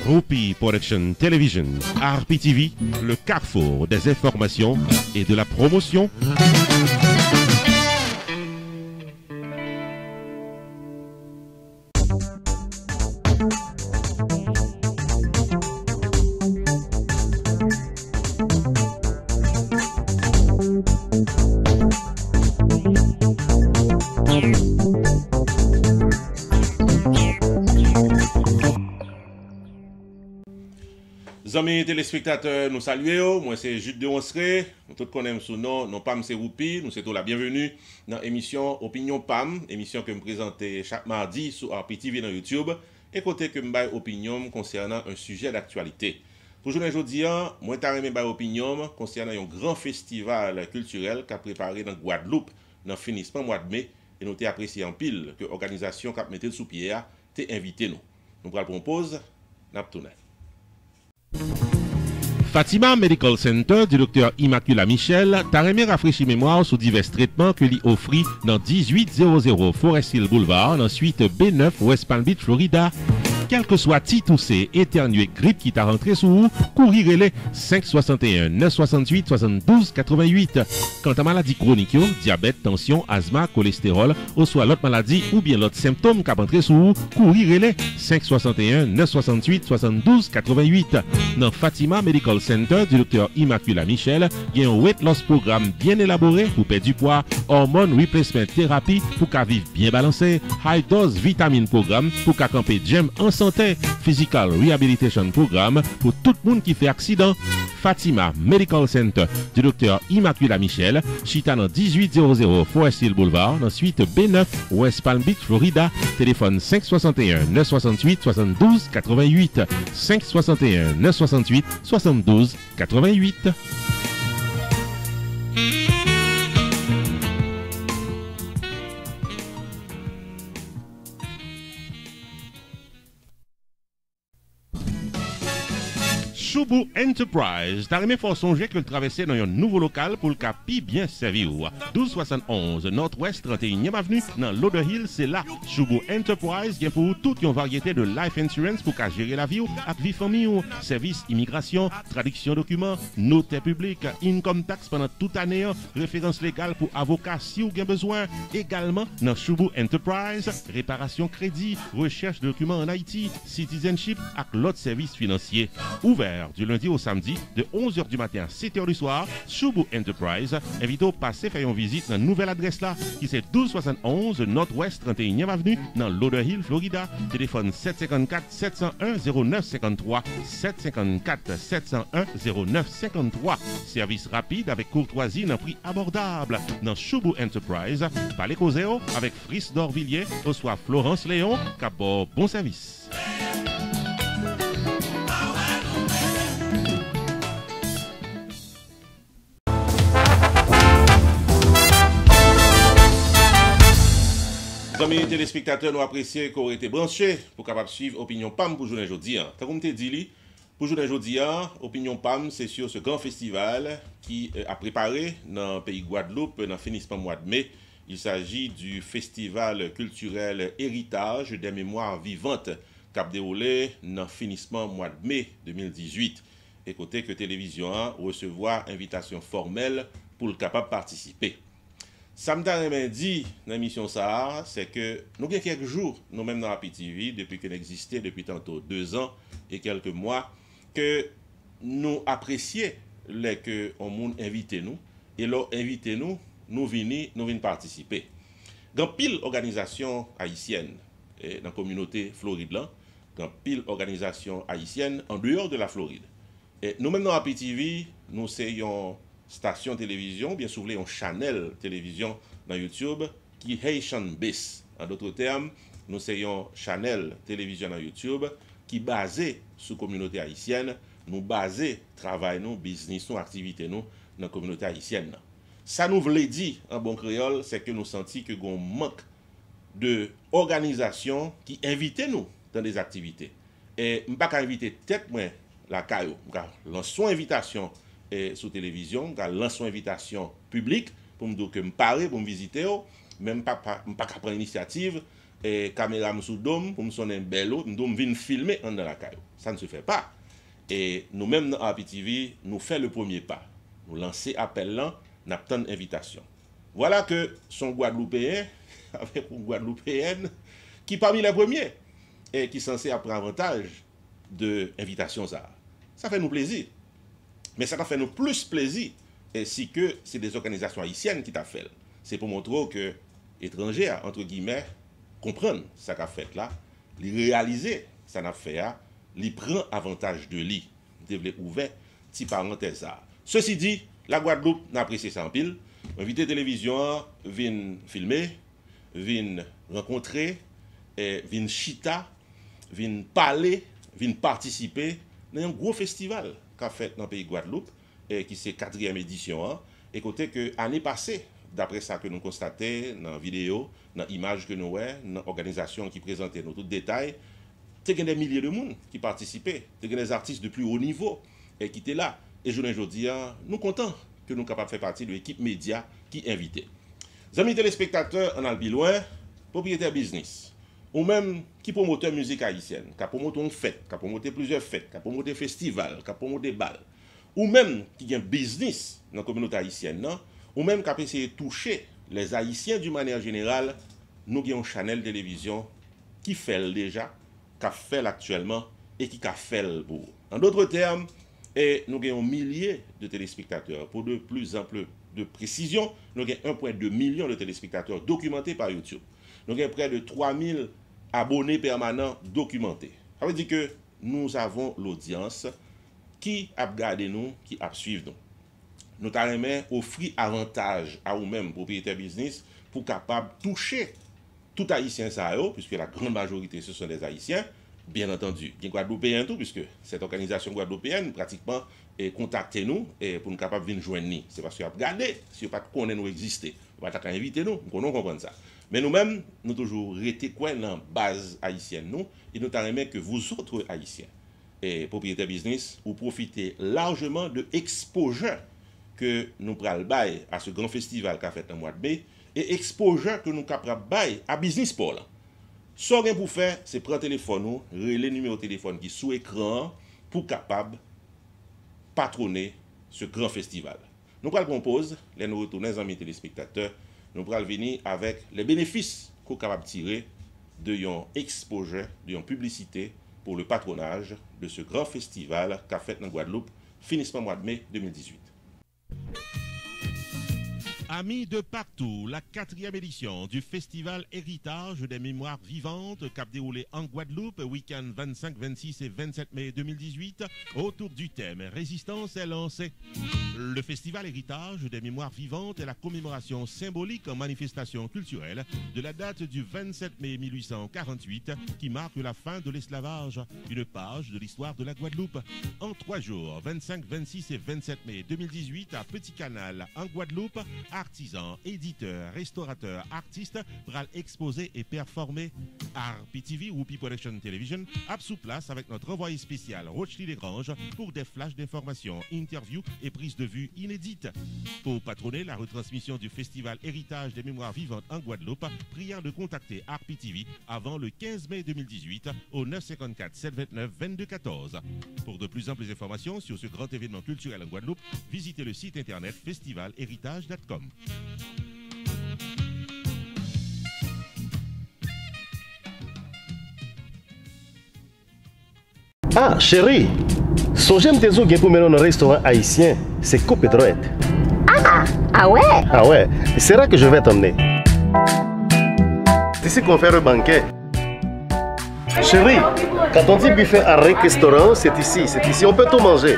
Rupi Production Television, RPTV, le carrefour des informations et de la promotion. Amis téléspectateurs, nous saluons. Moi, c'est Jude de Onsré. Nous tous connaissons son nom. Nous PAM, c'est Roupi. Nous souhaitons la bienvenue dans l'émission Opinion PAM, émission que je présente chaque mardi sur RPTV dans YouTube. Et côté que je baille opinion concernant un sujet d'actualité. Pour aujourd'hui, moi, je vais opinion concernant un grand festival culturel qu'a préparé dans Guadeloupe dans le finissement mois de mai. Et nous avons apprécié en pile que l'organisation qui a mis sous pied a invité nous. Nous allons proposer Naptounel. Fatima Medical Center du Dr. Immacula Michel t'a remis rafraîchi mémoire sur divers traitements que lui offrit dans 1800 Forest Hill Boulevard, dans suite B9 West Palm Beach, Florida. Quel que soit titoussé, éternué, grippe qui t'a rentré sous vous, courir les 561 968 72 88. Quant à maladie chronique, diabète, tension, asthme, cholestérol, ou soit l'autre maladie ou bien l'autre symptôme qui a rentré sous vous, courir les 561 968 72 88. Dans Fatima Medical Center du Dr. Immacula Michel, il y a un weight loss programme bien élaboré pour perdre du poids, hormone replacement thérapie pour qu'à vivre bien balancé, high dose vitamine programme pour qu'à camper gem en santé, physical rehabilitation programme pour tout le monde qui fait accident. Fatima Medical Center du Dr. Immacula Michel, chita dans 1800 Forest Hill Boulevard, dans suite B9 West Palm Beach, Florida. Téléphone 561 968 72 88 561 968 72 88. Choubou Enterprise, t'as remis fort songer que le traverser dans un nouveau local pour le capi bien servi. 1271 Nord-Ouest 31e Avenue, dans Lauderhill, c'est là. Choubou Enterprise, bien pour toute une variété de life insurance pour qu'à gérer la vie avec vie famille, service immigration, traduction documents, notaire public, income tax pendant toute année, référence légale pour avocat si ou bien besoin. Également, dans Choubou Enterprise, réparation crédit, recherche de documents en Haïti, citizenship avec l'autre service financier. Ouvert du lundi au samedi de 11h du matin à 7h du soir. Choubou Enterprise invite au passer faire une visite dans une nouvelle adresse là qui c'est 1271 Nord-Ouest 31e Avenue dans Lauderhill, Florida. Téléphone 754 701 0953 754 701 0953. Service rapide avec courtoisie d'un prix abordable dans Choubou Enterprise. Parlez causeo avec Fris d'Orvilliers ou soit Florence Léon cap bon service. Amis téléspectateurs, nous apprécions qu'on ait été branchés pour capable suivre Opinion PAM pour journée aujourd'hui. Comme je dit, pour journée aujourd'hui, Opinion PAM, c'est sur ce grand festival qui a préparé dans le pays Guadeloupe, dans le finissement mois de mai. Il s'agit du festival culturel Héritage des mémoires vivantes qui a déroulé dans le finissement mois de mai 2018. Et côté que télévision recevoir invitation formelle pour le capable participer. Samedi dit dans l'émission ça, c'est que nous avons quelques jours, nous-mêmes dans la PTV, depuis qu'elle existait depuis tantôt 2 ans et quelques mois, que nous apprécions les que on monde invité nous et leur invité nous venons participer. Dans pile organisation haïtienne dans la communauté Floride là, dans pile organisation haïtienne en dehors de la Floride. Et nous-mêmes dans la PTV, nous sommes station télévision, bien sûr, un channel télévision dans YouTube qui est Haitian Base. En d'autres termes, nous sommes channel télévision dans YouTube qui est basé sur la communauté haïtienne, nous basé travail, nous, business, nous, activité, nous, dans la communauté haïtienne. Ça nous voulait dire en bon créole, c'est que nous sentons que nous manque de organisation qui invite nous dans des activités. Et je ne peux pas inviter tête moi la caillou, lancer une invitation sur télévision, lancer une invitation publique pour me dire que me parler, pour me visiter, même pas prendre l'initiative et caméra sous dôme pour me sonner bello, me vienne filmer dans la caillou. Ça ne se fait pas. Et nous-mêmes dans RPTV, nous faisons le premier pas. Nous lancer appel là, nous attendons invitation. Voilà que son Guadeloupéen, avec une Guadeloupéenne, qui parmi les premiers, et qui est censé prendre avantage de l'invitation ça. Ça fait nous plaisir. Mais ça fait nous plus plaisir si que c'est des organisations haïtiennes qui t'a fait. C'est pour montrer que étrangers, entre guillemets, comprennent ce qu'a fait là, les réaliser, ça n'a fait là, les prend avantage de lui. Devait ouvert, petit parenthèse ça. Ceci dit, la Guadeloupe n'a apprécié ça en pile. Invité télévision, vient filmer, vient rencontrer, vient chita, vient parler, vient participer dans un gros festival qu'a fait dans le pays de Guadeloupe, qui c'est 4e édition. Et côté que l'année passée, d'après ça que nous constatons dans la vidéo, dans l'image que nous voyons, dans l'organisation qui présentait nous tout détail, il y a des milliers de monde qui participaient, il y a des artistes de plus haut niveau qui étaient là. Et je vous dis, nous sommes contents que nous sommes capables de faire partie de l'équipe média qui est invitée. Amis téléspectateurs, on a le bilan, propriétaire business, ou même qui promoteur musique haïtienne, qui a promoté une fête, qui a promoté plusieurs fêtes, qui a promoté festivals, qui a promoté balles, ou même qui a un business dans la communauté haïtienne, non? Ou même qui a essayé de toucher les Haïtiens d'une manière générale, nous avons une chaîne de télévision qui fait déjà, qui a fait actuellement et qui a fait le pour. En d'autres termes, et nous avons milliers de téléspectateurs. Pour de plus en plus de précision, nous avons 1,2 million de téléspectateurs documentés par YouTube. Nous avons près de 3000 abonnés permanents documentés. Ça veut dire que nous avons l'audience qui a regardé nous, qui a suivi nous. Nous avons offert avantage à nous-mêmes, propriétaires business, pour capable toucher tout Haïtien, puisque la grande majorité ce sont des Haïtiens. Bien entendu, il y a Guadeloupéens tout, puisque cette organisation guadeloupéenne, pratiquement, contacté nous pour nous capables de venir joindre nous. C'est parce qu'on a regardé, si on ne connaît pas nous exister, on va inviter nous, pour nous comprendre ça. Mais nous-mêmes, nous toujours été quoi dans la base haïtienne, nous, et nous avons que vous autres Haïtiens, et propriétaires business, vous profitez largement de l'exposure que nous prenons bail à ce grand festival qu'a fait en mois de mai, et exposure que nous capable bail à Business Port. Ce qu'on pour faire, c'est prendre le téléphone, le numéro de téléphone qui est sous écran pour capable patronner ce grand festival. Nous allons proposer, nous retourner les amis téléspectateurs, nous allons venir avec les bénéfices qu'on est capable de tirer de yon exposure, de yon publicité pour le patronage de ce grand festival qu'a fait dans Guadeloupe, finissement mois de mai 2018. Amis de partout, la 4e édition du Festival Héritage des Mémoires Vivantes cap déroulé en Guadeloupe, week-end 25, 26 et 27 mai 2018, autour du thème Résistance est lancée. Le Festival Héritage des Mémoires Vivantes est la commémoration symbolique en manifestation culturelle de la date du 27 mai 1848 qui marque la fin de l'esclavage, une page de l'histoire de la Guadeloupe. En 3 jours, 25, 26 et 27 mai 2018, à Petit Canal en Guadeloupe, artisans, éditeurs, restaurateurs, artistes pourront exposer et performer. RPTV ou P-Production Television a sous place avec notre envoyé spécial Rochely Desgranges pour des flashs d'informations, interviews et prises de vue inédites. Pour patronner la retransmission du Festival Héritage des Mémoires Vivantes en Guadeloupe, prions de contacter RPTV avant le 15 mai 2018 au 954 729 2214. Pour de plus amples informations sur ce grand événement culturel en Guadeloupe, visitez le site internet festivalhéritage.com. Ah, chérie, songez me tes pour mener dans un restaurant haïtien, c'est Copédroët. Ah ouais? Ah ouais, c'est là que je vais t'emmener. C'est ici qu'on fait le banquet. Chérie, quand on dit buffet à restaurant, c'est ici, on peut tout manger.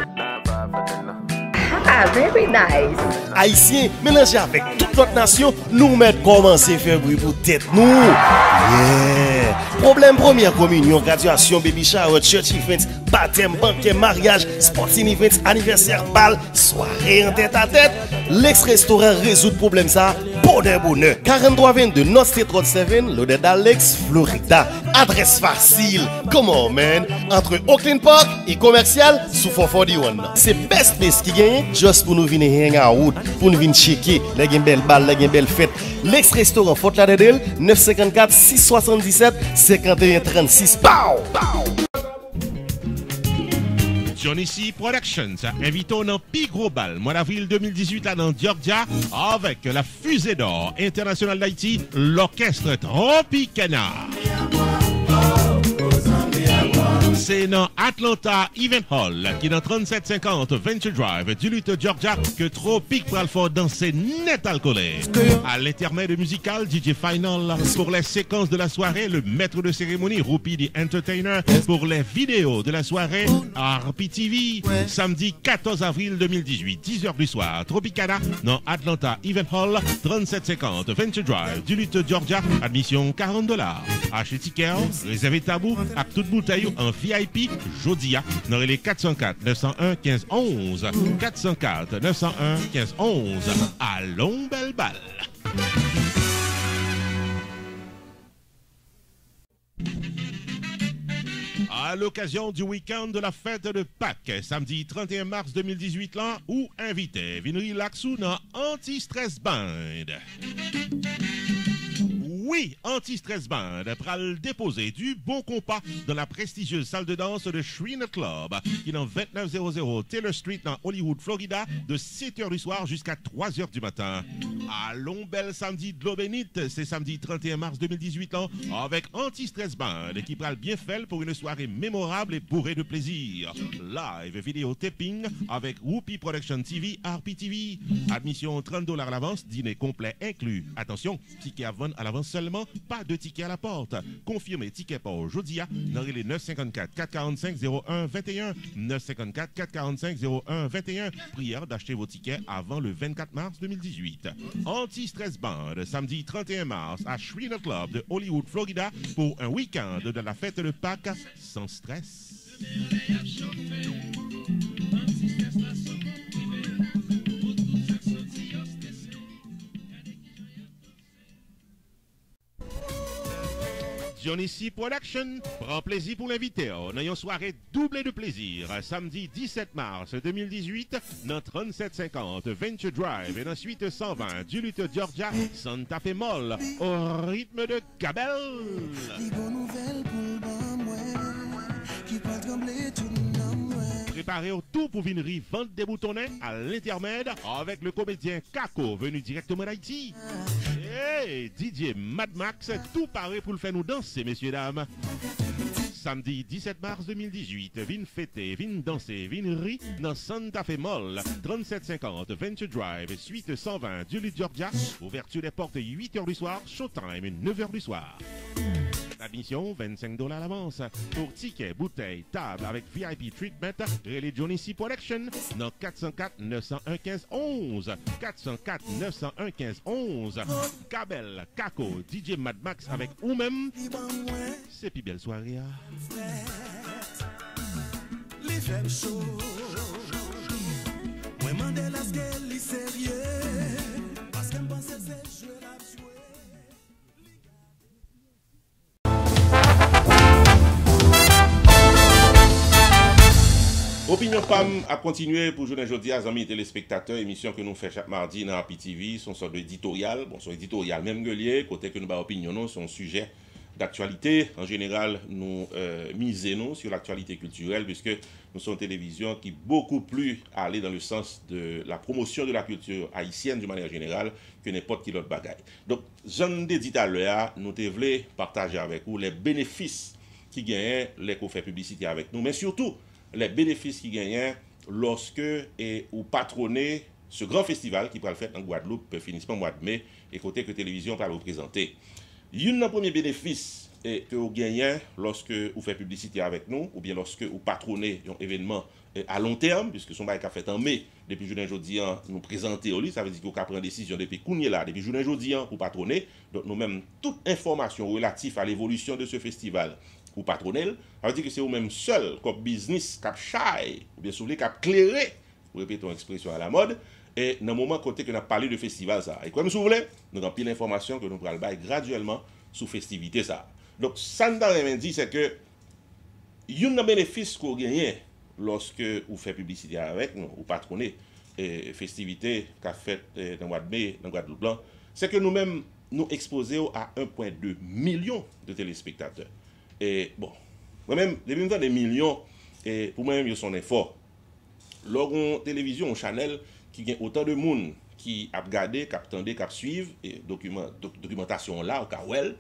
Ah, very nice. Haïtien, mélangé avec toute notre nation, nous mettons commencer à faire bruit pour tête nous. Yeah. Problème première communion, graduation, baby shower, church events, baptême, banquet, mariage, sporting events, anniversaire, bal, soirée en tête à tête. L'ex-restaurant résout le problème ça bonheur. 4322 North State Road 7, loaded Alex, Florida. Adresse facile. Come on, man. Entre Oakland Park et commercial sous 441. C'est best place qui gagne juste pour nous venir hang out, pour nous venir checker. Les gagne belle balle, les gagne belle fête. L'ex-restaurant Fort Lauderdale, 954 677 5136. Pow! Johnny C Productions invitons dans Pi Gros Bal, mois d'avril 2018 là dans Georgia, avec la fusée d'or internationale d'Haïti, l'orchestre Tropicana. C'est dans Atlanta Event Hall, qui est dans 3750 Venture Drive, Duluth, Georgia, que Tropic pral fort danser net alcoolé. À l'intermède musical, DJ Final. Pour les séquences de la soirée, le maître de cérémonie, Rupi the Entertainer. Pour les vidéos de la soirée, RPTV. Samedi 14 avril 2018, 10h du soir, Tropicana, dans Atlanta Event Hall, 3750 Venture Drive, Duluth, Georgia. Admission $40. Achetez ticket, réservez tabou, à toute bouteille en VIP, Jodia, dans les 404 901 15 11. 404 901 15 11. Allons, belle balle. À l'occasion du week-end de la fête de Pâques, samedi 31 mars 2018, là, où invité, vin relax ou dans Anti-Stress Band. Oui, Anti-Stress Band pral déposer du bon compas dans la prestigieuse salle de danse de Shrine Club, qui est dans 2900 Taylor Street dans Hollywood, Florida, de 7h du soir jusqu'à 3h du matin. Allons, belle samedi de l'eau bénite, c'est samedi 31 mars 2018 ans, avec Anti-Stress Band, qui pral bien fait pour une soirée mémorable et bourrée de plaisir. Live vidéo taping avec Whoopi Production TV, RPTV. Admission $30 à l'avance, dîner complet inclus. Attention, ticket à vendre à l'avance seulement, pas de ticket à la porte. Confirmez ticket pour Jodia dans les 954 445 01 21 954 445 01 21. Prière d'acheter vos tickets avant le 24 mars 2018. Anti-Stress Band, samedi 31 mars à Shrine Club de Hollywood, Florida, pour un week-end de la fête de Pâques sans stress. Johnny C Production prend plaisir pour l'inviter. On a une soirée doublée de plaisir. Samedi 17 mars 2018, dans 3750 Venture Drive et ensuite 120 Duluth, Georgia, Santa Fe Mall, au rythme de Gabel. Préparez au tout pour venir vendre des boutonnets à l'intermède avec le comédien Kako venu directement d'Haïti. Hey, DJ Mad Max, tout paraît pour le faire nous danser, messieurs, dames. Samedi 17 mars 2018, vin fêter, vin danser, vin rire dans Santa Fe Mall, 3750 Venture Drive, suite 120 Duluth, Georgia. Ouverture des portes 8h du soir, showtime 9h du soir. Admission $25 à l'avance. Pour tickets, bouteilles, table avec VIP treatment, relais Johnny C Production dans 404 901 15 11. 404 901 15 11. Kabel, Kako, DJ Mad Max avec ou même. C'est plus belle soirée. Opinion Femme a continué pour journée aujourd'hui à amis téléspectateurs, émission que nous faisons chaque mardi dans RPTV, son sorte d'éditorial, bon son éditorial même gueulier, côté que nous avons opinion non, son sujet d'actualité. En général, nous misons sur l'actualité culturelle puisque nous sommes une télévision qui beaucoup plus allée dans le sens de la promotion de la culture haïtienne de manière générale que n'importe quel autre bagaille. Donc, j'en ai dit à l'heure, nous voulons partager avec vous les bénéfices qui gagnent les qu'on fait publicité avec nous, mais surtout les bénéfices qui gagnent lorsque ou patronner ce grand festival qui va le faire en Guadeloupe, finissement mois de mai, et côté que télévision va le représenter. Un des premiers bénéfices que vous gagnez lorsque vous faites publicité avec nous, ou bien lorsque vous patronez un événement à long terme, puisque son bail qu'a fait en mai, depuis journée aujourd'hui, nous présenter au lit, ça veut dire qu'on a pris une décision depuis qu'on est là, depuis journée aujourd'hui, pour patronner. Donc nous-mêmes, toute information relative à l'évolution de ce festival, ou patronel, ça veut dire que c'est vous-même seul, comme business, cap shy, ou bien soulevé, cap clairé, pour répéter une expression à la mode, Et dans le moment côté que nous avons parlé de festival ça. Et comme si vous voulez, nous avons pile l'information que nous allons bailler graduellement sous festivité ça. Donc ça nous a dit c'est que il y a un bénéfice qu'on gagne lorsque vous faites publicité avec nous ou patronner et festivité qu'a fait dans le mois de mai dans Guadeloupe blanc, c'est que nous-mêmes nous exposons à 1,2 million de téléspectateurs. Et bon, moi-même, depuis des millions, et pour moi-même, ils sont forts. Lorsqu'on télévision, on channel qui a autant de monde qui a regardé, qui a attendu, qui a suivi, et documentation là, au Kawel,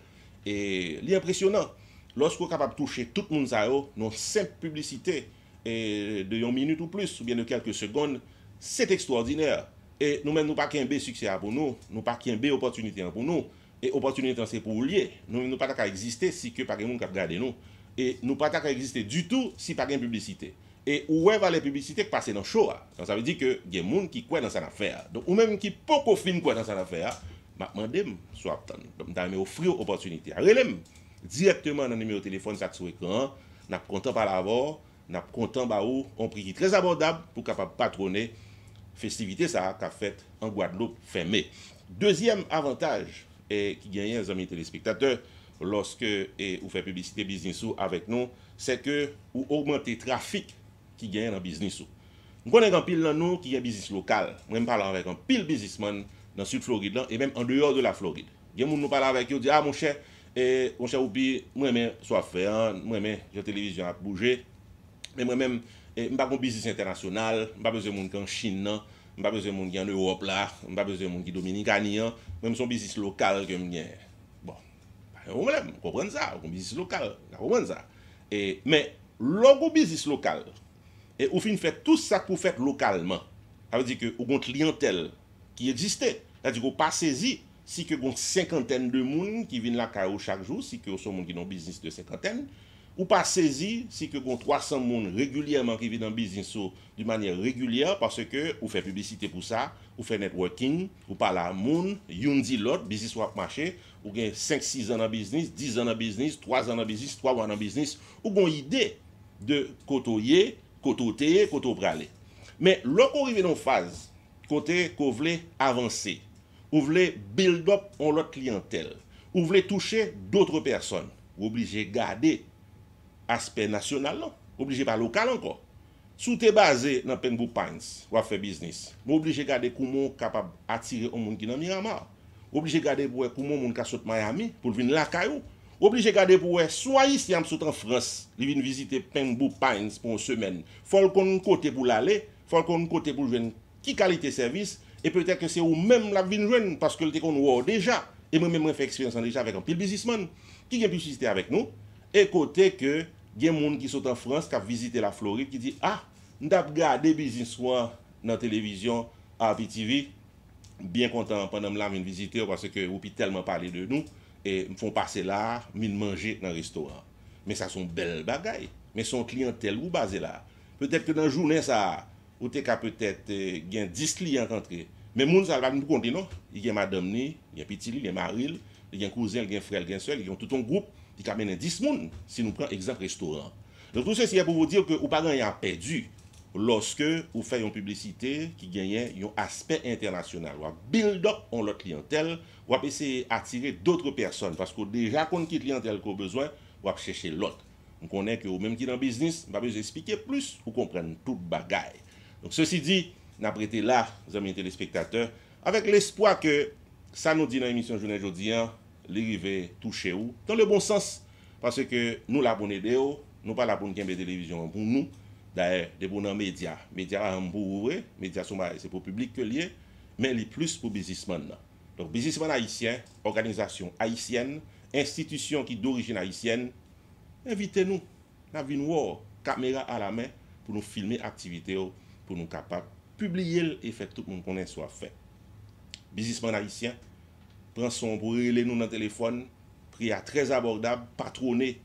et l'impressionnant. Lorsqu'on est capable de toucher tout le monde, ça, dans simple publicité et de 1 minute ou plus, ou bien de quelques secondes, c'est extraordinaire. Et nous-mêmes, nous pas qu'un B succès pour nous, nous pas qu'un B opportunité pour nous, et opportunité c'est pour lier. Nous pas qu'à exister si que pas de monde qui regarde nous, et nous pas qu'à exister du tout si pas de publicité. Et où va les publicités qui passent dans le show? Donc ça veut dire que il y a des gens qui croient dans cette affaire. Donc ou même qui pas qu'au film quoi dans cette affaire, m'a demandé soit m'ta offrir opportunité. Relève directement dans le numéro de téléphone ça sur écran, n'a content par l'avoir, n'a content ba ou on prix très abordable pour capable patronner festivité ça qu'a fait en Guadeloupe fin mai. Deuxième avantage qui gagne les amis téléspectateurs lorsque vous faites publicité business avec nous, c'est que vous augmentez le trafic qui gagne dans business. Nous connaissons un pile dans nous qui est business local. Moi je parle avec un pile businessman dans Sud Floride et même en dehors de la Floride. Il y a des gens nous parlent avec eux dit ah mon cher oubi moi même soit fait moi même j'ai télévision à bouger mais moi même pas un business international, pas besoin de monde en Chine, pas besoin de monde en Europe là, pas besoin de monde qui dominicain, même son business local que me bon. On comprend ça, un business local, on comprend ça. Et mais logo business local et au fin fait tout ça pour faire localement. Ça veut dire que vous avez une clientèle qui existait. C'est-à-dire que vous pas saisi si que une cinquantaine de monde qui viennent là chaque jour, si que sont monde qui ont business de cinquantaine, ou pas saisi si que vous 300 monde régulièrement qui viennent dans business de manière régulière parce que vous faites publicité pour ça, vous faites networking, vous parlez à monde, yon dit l'autre, business swap marché, ou gain 5-6 ans dans business, 10 ans dans business, 3 ans dans business, 3 mois dans business, ou une idée de côtoyer, côté praler. Mais lorsqu'on arrive dans une phase côté qu'on veut avancer, vous voulez build up on l'autre clientèle, vous voulez toucher d'autres personnes, vous obligez de garder aspect national, obligé pas local encore. Si tu es basé dans Penbow Pines, ou faire business, vous obligé de garder comment capable attirer un monde qui dans Miramar. Obligé de garder pour comment monde qui saute Miami pour venir là caillou. Obligé de garder pour soit ici en France, il vient visiter Penbow Pines pour une semaine. Faut qu'on côté pour l'aller, faut qu'on côté pour jouer qui qualité service et peut-être que c'est ou même la vinn joindre parce que le te qu'on déjà et moi même fait expérience déjà avec un pile businessman qui vient visiter avec nous et côté que il y a des gens qui sont en France qui ont visité la Floride qui dit ah nous avons regardé business dans la télévision à PTV bien content pendant la visiter parce que vous pouvez tellement parler de nous et me font passer là me manger dans le restaurant mais ça sont belles bagailles mais son clientèle ou basé là peut-être que dans la journée ça ou t'es peut-être gain 10 clients entrés mais moun ça va nous compter non il y a madame ni il y a petit il y a Maril il y a un cousin il y a un frère il y a un seul ils ont tout un groupe qui amène 10 moun si nous prenons exemple restaurant. Donc tout ceci est pour vous dire que ou pas rien perdu lorsque vous faites une publicité qui gagne un aspect international ou build up on l'autre clientèle ou essayer d'attirer d'autres personnes parce que déjà qu'on qui clientèle qu'on besoin ou chercher l'autre. On connaît que même qui dans business, pas besoin expliquer plus pour comprendre toute bagaille. Donc ceci dit, n'a prêté là, les amis téléspectateurs, avec l'espoir que ça nous dit dans l'émission journée aujourd'hui, l'arrivée toucher ou dans le bon sens parce que nous la bonne aider, nous pas la bonne de télévision pour nous. D'ailleurs, des bons médias pour ouvrir, médias c'est pour public que lié, mais les plus pour businessman. Donc businessman haïtien, organisation haïtienne, institution qui d'origine haïtienne, invitez-nous, nous venons caméra à la main pour nous filmer l'activité, pour nous capables publier et faire tout le monde connaître soit fait. Businessman haïtien, prend son pour relayer nous dans le téléphone, prix à très abordable, patronné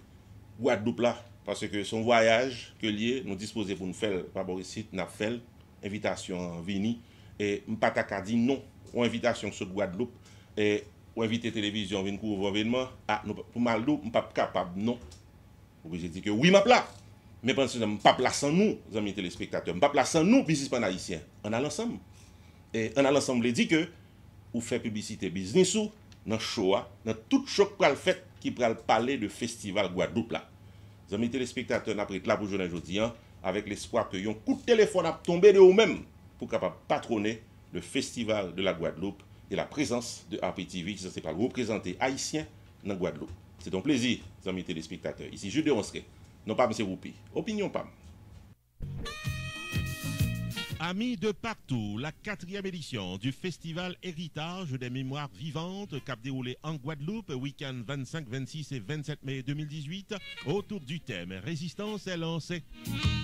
Guadeloupe là, parce que son voyage que lié nous disposer pour nous faire par ici, n'a fait invitation vini et m'pata dit non, ou invitation sur Guadeloupe et ou inviter télévision venir couvrir événement, ah pour malou pas capable non. J'ai dit que oui m'a plat. Mais pensez pas place sans nous, amis téléspectateurs, pas place sans nous businessman haïtien. On a l'ensemble. Et on a l'ensemble dit que ou fait publicité business ou dans show, dans tout show pral fait qui pral parler de festival Guadeloupe là. Amis téléspectateurs, n'a pris là pour journée aujourd'hui avec l'espoir que yon coup de téléphone a tombé de vous-même pour capable patronner le festival de la Guadeloupe et la présence de RPTV qui c'est pas représenter haïtien dans Guadeloupe. C'est un plaisir, amis téléspectateurs. Ici Jules de Onsquet. Non pas M. Roupi. Opinion PAM. Amis de partout, la 4e édition du Festival Héritage des Mémoires Vivantes cap déroulé en Guadeloupe, week-end 25, 26 et 27 mai 2018, autour du thème Résistance est lancée.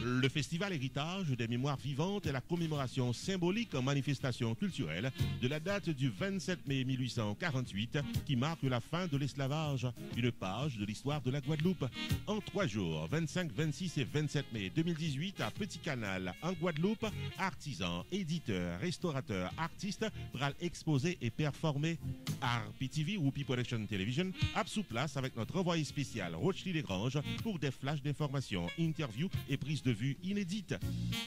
Le Festival Héritage des Mémoires Vivantes est la commémoration symbolique en manifestation culturelle de la date du 27 mai 1848 qui marque la fin de l'esclavage, une page de l'histoire de la Guadeloupe. En 3 jours, 25, 26 et 27 mai 2018 à Petit Canal en Guadeloupe, artisans, éditeurs, restaurateurs, artistes pral exposer et performer. RPTV, Whoopi Production Television, a sous place avec notre envoyé spécial Rochely Desgranges pour des flashs d'informations, interviews et prises de vue inédites.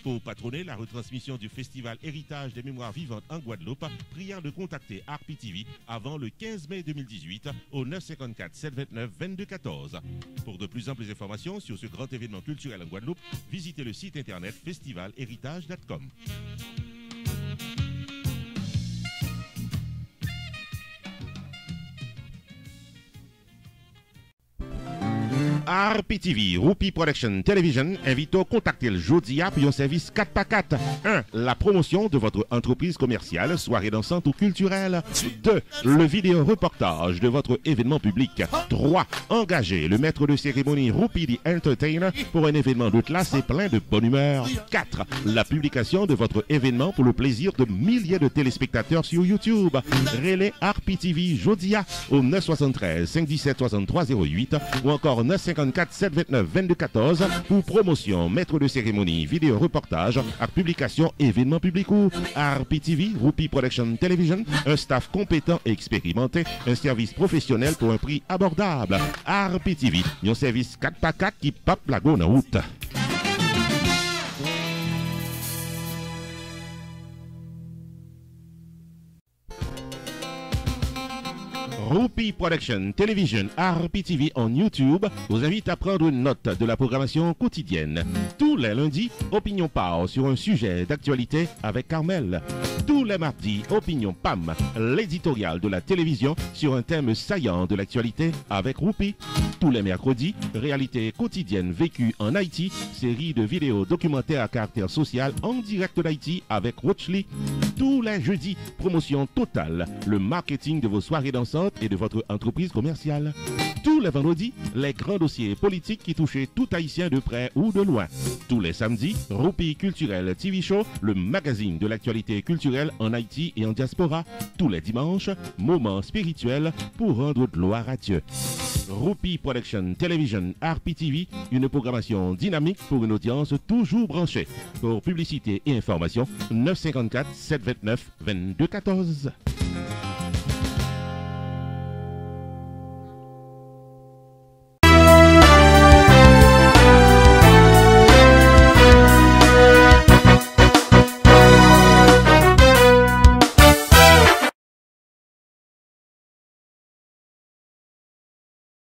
Pour patronner la retransmission du Festival Héritage des Mémoires Vivantes en Guadeloupe, priant de contacter RPTV avant le 15 mai 2018 au 954 729 2214. Pour de plus amples informations sur ce grand événement culturel en Guadeloupe, visitez le site internet festivalhéritage.com. RPTV, Whoopi Production Television, invite à contacter le jeudi pour un service 4x4. 1. La promotion de votre entreprise commerciale, soirée dansante ou culturelle. 2. Le vidéo reportage de votre événement public. 3. Engager le maître de cérémonie Whoopi the Entertainer pour un événement de classe et plein de bonne humeur. 4. La publication de votre événement pour le plaisir de milliers de téléspectateurs sur YouTube. Relais RPTV Jodia au 973 517 63 08 ou encore 954 729 2214 pour promotion, maître de cérémonie, vidéo reportage à publication événement public ou RPTV, Whoopi Production Television, un staff compétent et expérimenté, un service professionnel pour un prix abordable. RPTV, un service 4x4 qui pape la go en route. Whoopi Production Television RPTV en YouTube vous invite à prendre une note de la programmation quotidienne. Tous les lundis, Opinion Power sur un sujet d'actualité avec Carmel. Tous les mardis, Opinion PAM, l'éditorial de la télévision sur un thème saillant de l'actualité avec Whoopi. Tous les mercredis, réalité quotidienne vécue en Haïti, série de vidéos documentaires à caractère social en direct d'Haïti avec Rochely. Tous les jeudis, promotion totale, le marketing de vos soirées dansantes et de votre entreprise commerciale. Tous les vendredis, les grands dossiers politiques qui touchaient tout Haïtien de près ou de loin. Tous les samedis, Whoopi Culturel TV Show, le magazine de l'actualité culturelle en Haïti et en diaspora. Tous les dimanches, moments spirituels pour rendre gloire à Dieu. Whoopi Production Television RPTV, une programmation dynamique pour une audience toujours branchée. Pour publicité et information, 954 729 2214.